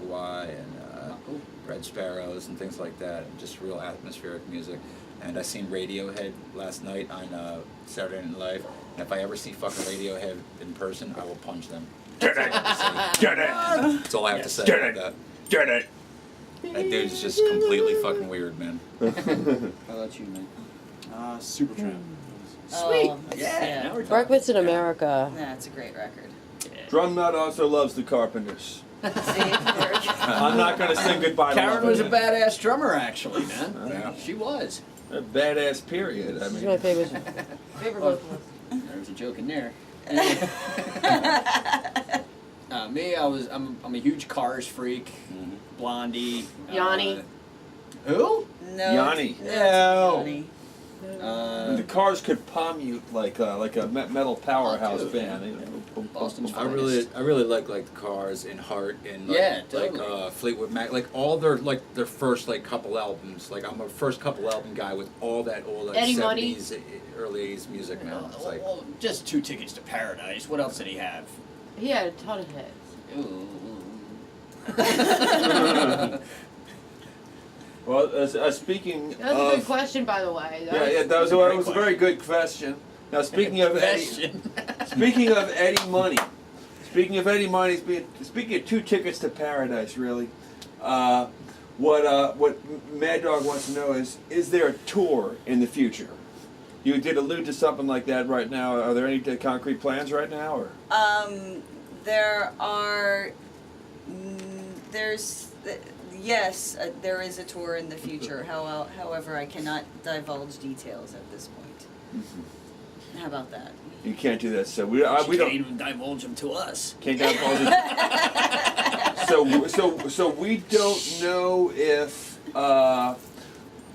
Blue Eye and Red Sparrows and things like that. Just real atmospheric music. And I seen Radiohead last night on Saturday Night Live. And if I ever see fucking Radiohead in person, I will punch them. Get it! Get it! That's all I have to say Get about it! that. Get it! That dude's just completely fucking weird, man. How about you, man? Supertramp. Sweet. Yeah. Now we're talking. Breakfast in America. That's a great record. Drum Nut also loves the Carpenters. See, there we go. I'm not going to sing goodbye to Karen Love was a It. badass drummer, actually, man. Yeah. She was. A badass period. I She's mean, my favorite vocalist. There was a joke in there. Me, I'm a huge Cars freak. Blondie. Yanni. Who? No. Yanni. No. No. and the Cars could palm you like a metal powerhouse dude, band. yeah. They- Boston's I really like the Cars and Heart and like, Yeah, totally. like Fleetwood Mac, like all their first like couple albums. Like I'm a first couple album guy with all that old like Eddie Money. 70s, early 80s music, man. It's like Well, just 2 Tickets to Paradise. What else did he have? He had a ton of hits. Ooh. Well, speaking That was a good of question, by the way. that was a very good question. Now speaking of Eddie, speaking of Eddie Money, speaking of 2 Tickets to Paradise, really. What Mad Dog wants to know is there a tour in the future? You did allude to something like that right now. Are there any concrete plans right now, or? There are. Yes, there is a tour in the future. However, I cannot divulge details at this point. Mm-hmm. How about that? You can't do that. So we Can't don't even divulge them to us. can't divulge it. So we don't know if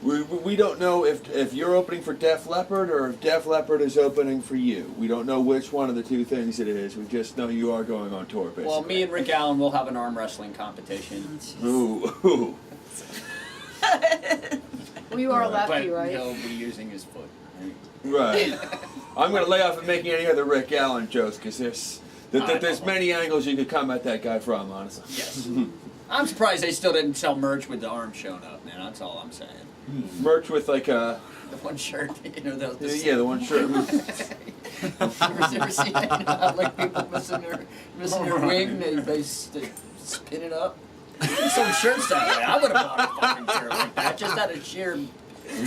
we don't know if you're opening for Def Leppard or if Def Leppard is opening for you. We don't know which one of the two things it is. We just know you are going on tour, basically. Well, me and Rick Allen will have an arm wrestling competition. Ooh. Well, you are a lefty, But right? he'll be using his foot. Right. I'm going to lay off of making any other Rick Allen jokes because there's many angles you could come at that guy from, honestly. Yes. I'm surprised they still didn't sell merch with the arm showing up, man. That's all I'm saying. Merch with like a The one shirt, the the one shirt. You ever seen that? Like people missing their wing, they spin it up. Some shirts that way. I would have bought a fucking shirt like that just out of sheer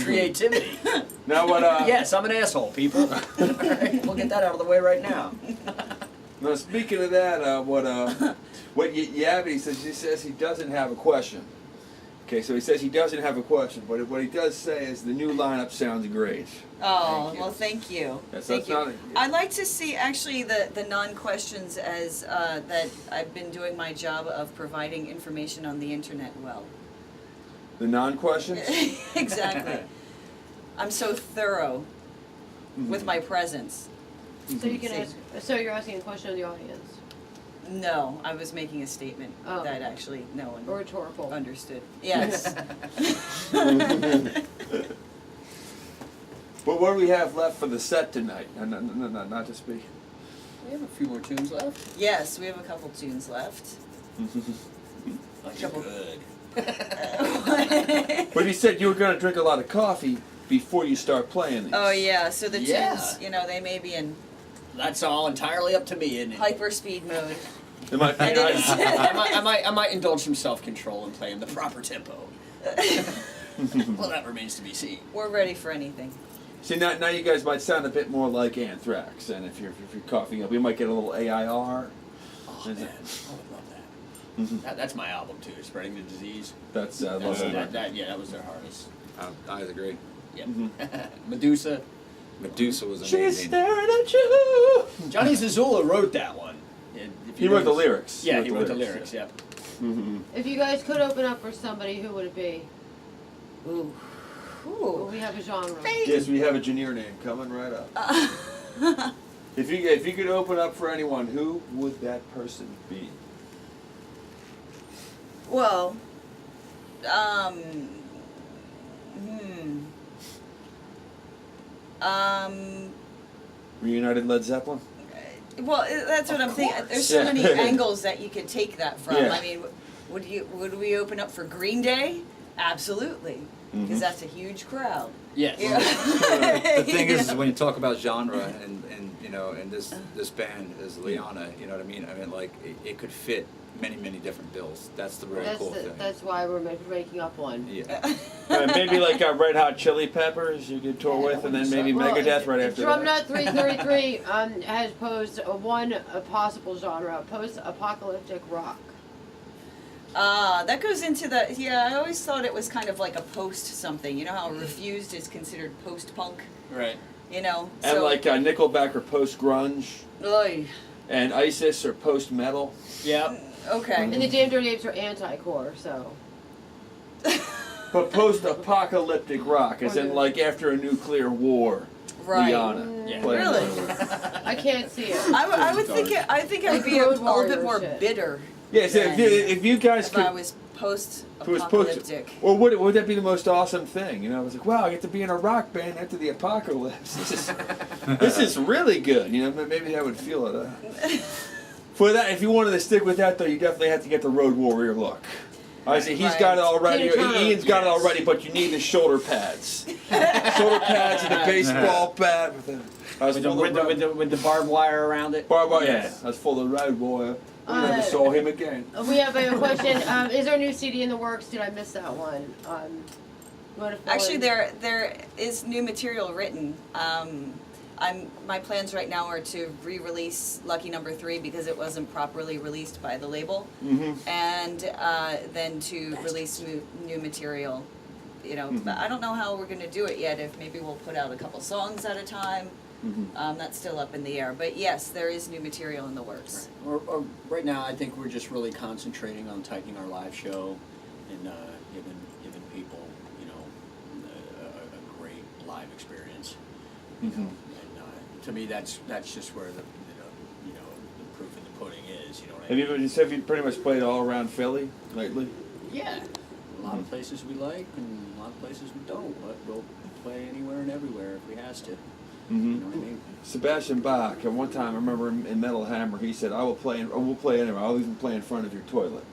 creativity. Now what? Yes, I'm an asshole, people. All right, we'll get that out of the way right now. Now speaking of that, what Yabby says, he says he doesn't have a question. Okay, so he says he doesn't have a question, but what he does say is the new lineup sounds great. Oh, Thank you. well, thank you. Yes, Thank that's you. not I'd like to see actually the non-questions as that I've been doing my job of providing information on the internet well. The non-questions? Exactly. I'm so thorough with my presence. So you can ask. So you're asking a question of the audience, No, I was making a statement Oh. that actually no one or rhetorical. understood. Yes. Well, what do we have left for the set tonight? No, not to speak. We have a few more tunes left. Yes, we have a couple tunes left. Couple good. But you said you were going to drink a lot of coffee before you start playing these. Oh yeah, so the Yeah. tunes, they may be in That's all entirely up to me, isn't it? hyper speed mode. It might be It nice. is. I might indulge some self-control and play in the proper tempo. Well, that remains to be seen. We're ready for anything. See, now you guys might sound a bit more like Anthrax, and if you're coughing up, we might get a little AIR. Oh man, I would love that. That's my album too, Spreading the Disease. That's That was lovely. that was their hardest. I agree. Yep. Medusa. Medusa was She's amazing. staring at you. Johnny Zazula wrote that one. If He you wrote the notice- lyrics. Yeah, he wrote the lyrics. Yep. If you guys could open up for somebody, who would it be? Ooh. Well, Ooh. we have a genre. Yes, we have a Janir name coming right up. If you could open up for anyone, who would that person be? Well, Reunited Led Zeppelin? well, that's what Of I'm thinking. course. There's so Yeah. many angles that you could take that from. Yeah. I mean, Would we open up for Green Day? Absolutely, because that's a huge crowd. Yes. Yeah. The thing is when you talk about genre and you know, and this band is Leiana, you know what I mean? I mean, like, it could fit many different bills. That's the really cool thing. That's why we're making up one. Yeah. Maybe like Red Hot Chili Peppers you could tour with, and then maybe Megadeth right after that. Drumnut 333 has posed a possible genre, post-apocalyptic rock. That goes into the, yeah, I always thought it was kind of like a post something. You know how Refused is considered post-punk? Right. You know? And like Nickelback or post-grunge, Oy. and ISIS or post-metal. Yep. Okay. And the Damn Dirty Apes are anti-core, so. But post-apocalyptic rock, as in like after a nuclear war. Right. Leiana. Yeah. playing Really? those. I can't see it. I would think I think I'd be a Road little bit warrior more shit. bitter Yeah, so if you guys if I could, was if it was post-apocalyptic. or would that be the most awesome thing? You know, I was like, wow, I get to be in a rock band after the apocalypse. This is really good. You know, maybe I would feel it. For that, if you wanted to stick with that, though, you definitely have to get the Road Warrior look. I see he's got it already. Tina Turner. Ian's got it already, but you need the shoulder pads. Shoulder pads and a baseball bat with With the barbed wire around it. barbed wire. Yeah, that's full of Road Warrior. We never saw him again. We have a question. Is there a new CD in the works? Did I miss that one? You wanna fill Actually, in? there is new material written. My plans right now are to re-release Lucky Number 3 because it wasn't properly released by the label, and then to release new material. You know, but I don't know how we're going to do it yet. If maybe we'll put out a couple songs at a time. That's still up in the air. But yes, there is new material in the works. Or right now, I think we're just really concentrating on tightening our live show and giving people, you know, a great live experience. You know? And to me, that's just where the proof in the pudding is. You know what I mean? Have you pretty much played all around Philly lately? Yeah. A lot of places we like and a lot of places we don't, but we'll play anywhere and everywhere if we has to. You know what I mean? Sebastian Bach, at one time, I remember in Metal Hammer, he said, we'll play anywhere. I'll even play in front of your toilet.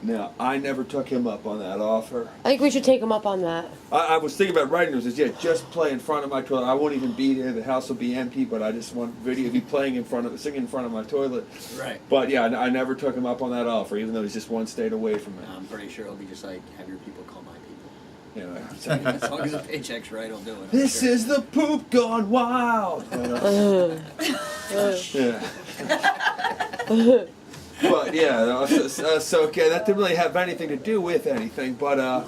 Now, I never took him up on that offer. I think we should take him up on that. I was thinking about writing this, just play in front of my toilet. I won't even be there, the house will be empty, but I just want video of you singing in front of my toilet. Right. But yeah, I never took him up on that offer, even though he's just one state away from it. I'm pretty sure it'll be just like, have your people call my people. Anyway, As long as the paycheck's right, I'll do it. this is the poop gone wild. Yeah. But yeah, so okay, that didn't really have anything to do with anything, but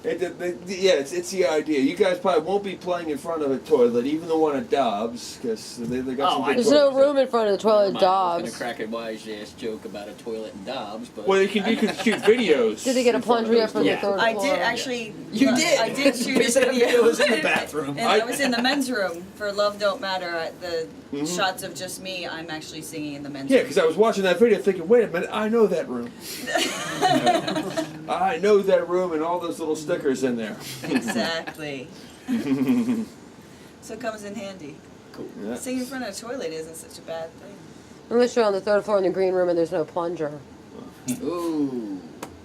it's the idea. You guys probably won't be playing in front of a toilet, even the one at Dobbs, because they got some good There's no toilets. room in front of the toilet at I was Dobbs. gonna crack a wise ass joke about a toilet in Dobbs, but Well, you can shoot videos. Did they get a in front of plunge those from the Yeah. third I floor? did actually. You did. I did shoot They a said video. it was in the bathroom. And I was in the men's room for Love Don't Matter. The shots of just me, I'm actually singing in the men's Yeah, room. because I was watching that video thinking, wait a minute, I know that room. I know that room and all those little stickers in there. Exactly. So it comes in handy. cool. Yeah. Singing in front of a toilet isn't such a bad thing. Unless you're on the third floor in the green room and there's no plunger. Ooh.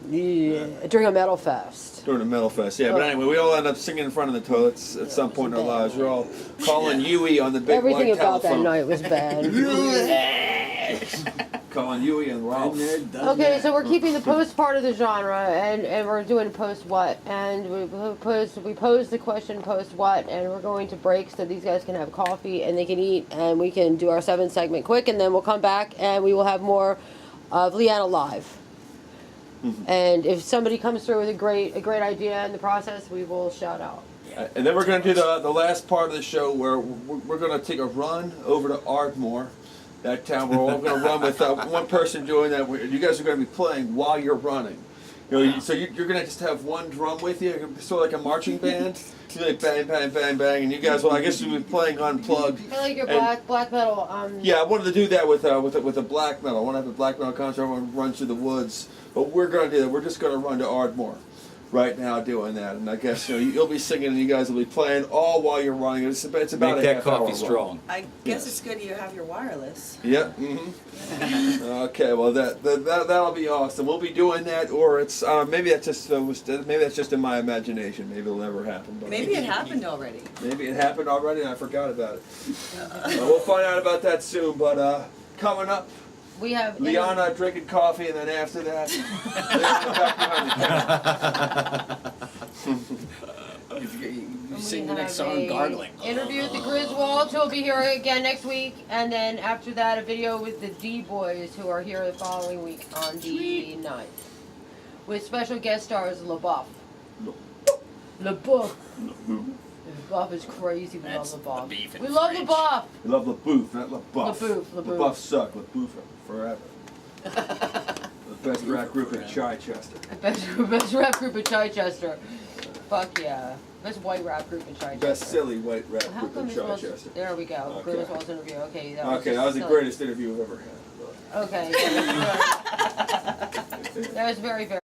Yeah. During a metal fest. During a metal fest, yeah. But anyway, we all end up singing in front of the toilets at some point in our lives. We're all calling Yui on the big Everything white about that telephone. night was bad. Calling Yui and Ralph. Okay, so we're keeping the post part of the genre, and we're doing post what, and we pose the question post what, and we're going to break so these guys can have coffee and they can eat, and we can do our 7 segment quick, and then we'll come back and we will have more of Leiana live. And if somebody comes through with a great idea in the process, we will shout out. And then we're going to do the last part of the show where we're going to take a run over to Ardmore. That town, we're all going to run with one person doing that. You guys are going to be playing while you're running. You know, so you're going to just have one drum with you, sort of like a marching band. You like bang, bang, bang, bang, and you guys will, I guess, you'll be playing unplugged. I like your And- black metal. Yeah, I wanted to do that with a black metal. I want to have a black metal concert. I want to run through the woods, but we're going to do that. We're just going to run to Ardmore. right now doing that, and I guess you'll be singing and you guys will be playing all while you're running. It's about Make a that half hour coffee long. strong. I guess Yes. it's good you have your wireless. Yep. Okay. Well, that'll be awesome. We'll be doing that, or it's maybe that's just maybe that's just in my imagination. Maybe it'll never happen. But Maybe it happened already. maybe it happened already and I forgot about it. We'll find out about that soon. But coming up, We have Leiana drinking coffee, and then after that, Leiana back behind the camera. If you we sing the have next song a gargling. interview with the Griswolds, who will be here again next week, and then after that, a video with the D Boys, who are here the following week on the 9th, with special guest stars LaBeouf. LaBeouf. LaBeouf is crazy. We That's love LaBeouf. LaBeouf in We love French. LaBeouf. We love LaBeouf, not LaBeouf. LaBeouf. LaBeouf suck. LaBeouf forever. The best rap group in Chichester. Best rap group in Chichester. Fuck yeah. Best white rap group in Chichester. Best silly white rap How group come in this was? Chichester. There we go. Okay. Griswold's interview. Okay. Okay, that was the silly. greatest interview we've ever had. Okay. That was very, very.